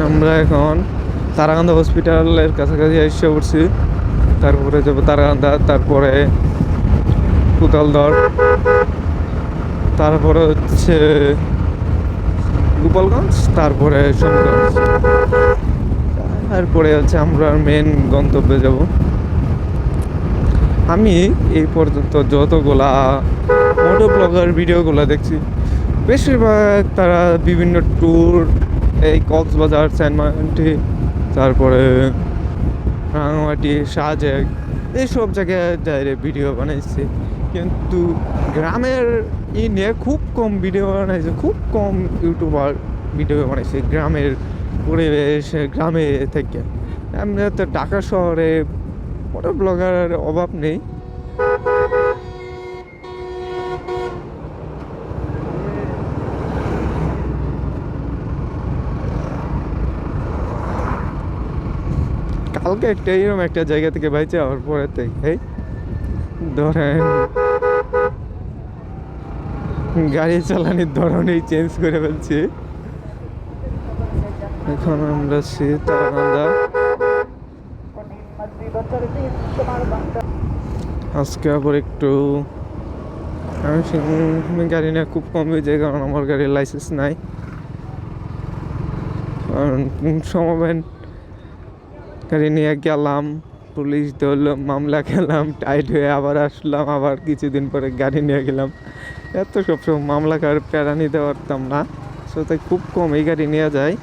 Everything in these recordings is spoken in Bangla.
আমরা এখন তারাকান্দা হসপিটালের কাছাকাছি এসে পড়ছি। তারপরে যাবো তারাকান্দা, তারপরে কোতালদর, তারপরে হচ্ছে গোপালগঞ্জ, তারপরে সুন্দরগঞ্জ, তারপরে হচ্ছে আমরা মেন গন্তব্যে যাব। আমি এই পর্যন্ত যতগুলা মোটো ব্লগার ভিডিওগুলো দেখছি, বেশিরভাগ তারা বিভিন্ন ট্যুর, এই কক্সবাজার, সেন্ট মার্টিন, তারপরে রাঙামাটি, শাহজাগ, এইসব জায়গায় ডাইরেক্ট ভিডিও বানাইছে। কিন্তু গ্রামের নিয়ে খুব কম ভিডিও বানাইছে, খুব কম ইউটিউবার ভিডিও বানাইছে গ্রামের পরিবেশ, গ্রামে থেকে। এমনি তো ঢাকা শহরে মোটো ব্লগারের অভাব নেই। কালকে এরকম একটা জায়গা থেকে বাইচে যাওয়ার পরে থেকে ধরেন গাড়ি চালানোর ধরনই চেঞ্জ করে ফেলছি। এখন আমরা তারাকান্দা। আজকে আবার একটু আমি গাড়ি নিয়ে খুব কম হয়েছে, কারণ আমার গাড়ির লাইসেন্স নাই। কারণ সময় গাড়ি নিয়ে গেলাম, পুলিশ ধরলো, মামলা খেলাম, টাইট হয়ে আবার আসলাম, আবার কিছুদিন পরে গাড়ি নিয়ে গেলাম। এত সবসময় মামলা কার প্যারা নিতে পারতাম না, তাই খুব কম এই গাড়ি নিয়ে যায়।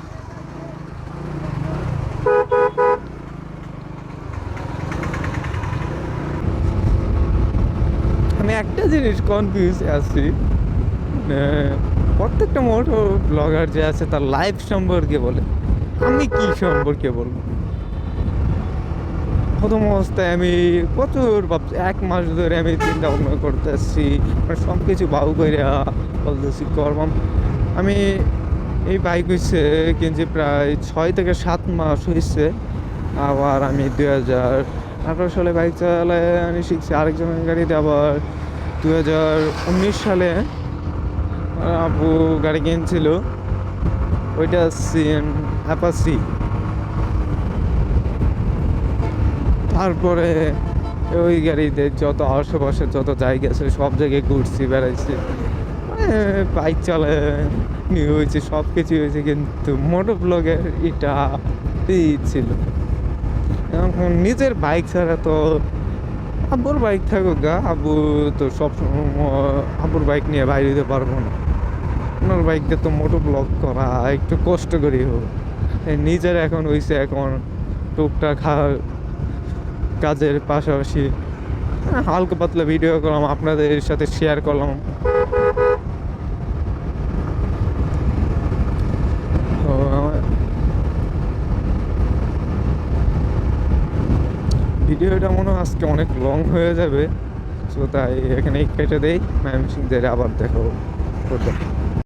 আমি একটা জিনিস কনফিউজ আছি, প্রত্যেকটা মোটো ব্লগার যে আছে তার লাইফ সম্পর্কে বলে, আমি কি সম্পর্কে বলবো? প্রথম অবস্থায় আমি প্রচুর ভাবছি, 1 মাস ধরে আমি চিন্তা ভাবনা করতেছি, সব কিছু বাউ করে বলতেছি করবাম। আমি এই বাইক হয়েছে কিনছি প্রায় 6 থেকে 7 মাস হয়েছে। আবার আমি 2018 সালে বাইক চালায় আমি শিখছি আরেকজনের গাড়িতে। আবার 2019 সালে আপু গাড়ি কিনছিল, ওইটা অ্যাপাসি। তারপরে ওই গাড়িতে যত আশেপাশে যত জায়গা আছে সব জায়গায় ঘুরছি, বেড়াইছি, বাইক চালায় নিয়ে হয়েছে, সব কিছু হয়েছে, কিন্তু মোটো ব্লগের এটাই ছিল। এখন নিজের বাইক ছাড়া তো, আব্বুর বাইক থাকুক গা, আব্বু তো সবসময় আব্বুর বাইক নিয়ে বাইরে দিতে পারবো না। ওনার বাইকটা তো মোটো ব্লগ করা একটু কষ্ট করি হোক। নিজের এখন হয়েছে, এখন টুকটাক কাজের পাশাপাশি হালকা পাতলা ভিডিও করলাম, আপনাদের সাথে শেয়ার করলাম। ভিডিওটা মনে হয় আজকে অনেক লং হয়ে যাবে, তো তাই এখানে কেটে দেই। ময়মনসিংহ আবার দেখাবো।